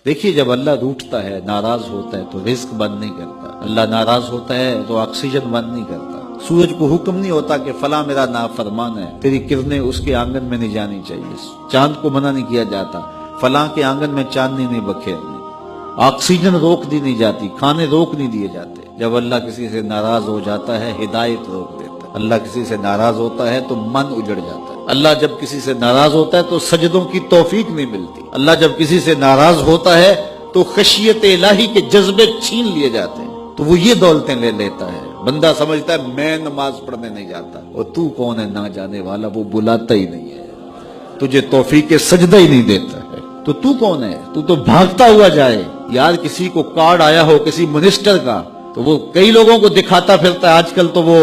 دیکھیے جب اللہ روٹھتا ہے، ناراض ہوتا ہے تو رزق بند نہیں کرتا، اللہ ناراض ہوتا ہے تو آکسیجن بند نہیں کرتا، سورج کو حکم نہیں ہوتا کہ فلاں میرا نافرمان ہے، تیری کرنیں اس کے آنگن میں نہیں جانی چاہیے، چاند کو منع نہیں کیا جاتا فلاں کے آنگن میں چاندنی نہیں بکھیرنی، آکسیجن روک دی نہیں جاتی، کھانے روک نہیں دیے جاتے۔ جب اللہ کسی سے ناراض ہو جاتا ہے ہدایت روک دیتا ہے، اللہ کسی سے ناراض ہوتا ہے تو من اجڑ جاتا ہے، اللہ جب کسی سے ناراض ہوتا ہے تو سجدوں کی توفیق نہیں ملتی، اللہ جب کسی سے ناراض ہوتا ہے تو خشیت الہی کے جذبے چھین لیے جاتے ہیں، تو وہ یہ دولتیں لے لیتا ہے۔ بندہ سمجھتا ہے میں نماز پڑھنے نہیں جاتا، اور تو کون ہے نہ جانے والا، وہ بلاتا ہی نہیں ہے، تجھے توفیق سجدہ ہی نہیں دیتا ہے، تو کون ہے؟ تو بھاگتا ہوا جائے۔ یار کسی کو کارڈ آیا ہو کسی منسٹر کا تو وہ کئی لوگوں کو دکھاتا پھرتا ہے، آج کل تو وہ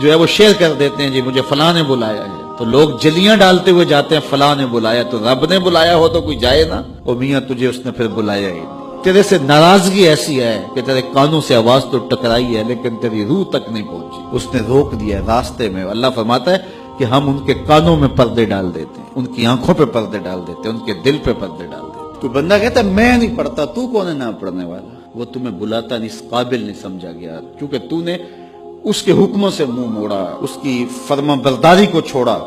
جو ہے وہ شیئر کر دیتے ہیں، جی مجھے فلاں نے بلایا ہے، تو لوگ جلیاں ڈالتے ہوئے جاتے ہیں فلاں نے بلایا، تو رب نے بلایا ہو تو کوئی جائے نا، او میاں تجھے اس نے پھر بلایا ہی نہیں، تیرے سے ناراضگی ایسی ہے کہ تیرے کانوں سے آواز تو ٹکرائی ہے لیکن تیری روح تک نہیں پہنچی، اس نے روک دیا راستے میں۔ اللہ فرماتا ہے کہ ہم ان کے کانوں میں پردے ڈال دیتے ہیں، ان کی آنکھوں پہ پردے ڈال دیتے ہیں، ان کے دل پہ پردے ڈال دیتے ہیں۔ تو بندہ کہتا ہے میں نہیں پڑھتا، تو کون ہے نہ پڑھنے والا؟ وہ تمہیں بلاتا نہیں، اس قابل نہیں سمجھا گیا، کیونکہ تو نے اس کے حکموں سے منہ موڑا، اس کی فرما برداری کو چھوڑا،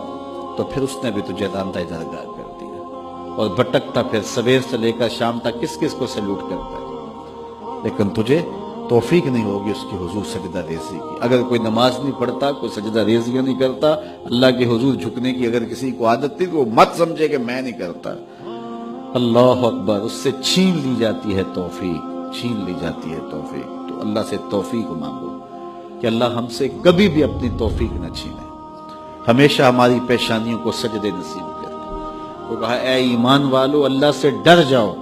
تو پھر اس نے بھی تجھے راندہ درگاہ کر دیا، اور بھٹکتا پھر سویر سے لے کر شام تک کس کس کو سلوٹ کرتا ہے، لیکن تجھے توفیق نہیں ہوگی اس کی حضور سجدہ ریزی کی۔ اگر کوئی نماز نہیں پڑھتا، کوئی سجدہ ریزیاں نہیں کرتا، اللہ کے حضور جھکنے کی اگر کسی کو عادت تھی تو وہ مت سمجھے کہ میں نہیں کرتا، اللہ اکبر، اس سے چھین لی جاتی ہے توفیق، چھین لی جاتی ہے توفیق۔ تو اللہ سے توفیق مانگو کہ اللہ ہم سے کبھی بھی اپنی توفیق نہ چھینے، ہمیشہ ہماری پیشانیوں کو سجدے نصیب کرے۔ وہ کہا اے ایمان والو اللہ سے ڈر جاؤ،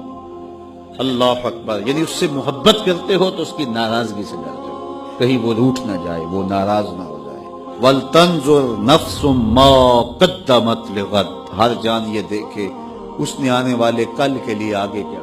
اللہ اکبر، یعنی اس سے محبت کرتے ہو تو اس کی ناراضگی سے ڈر جاؤ، کہیں وہ روٹھ نہ جائے، وہ ناراض نہ ہو جائے۔ وَلْتَنْظُرْ نَفْسٌ مَا قَدَّمَتْ لِغَدٍ، ہر جان یہ دیکھے اس نے آنے والے کل کے لیے آگے کیا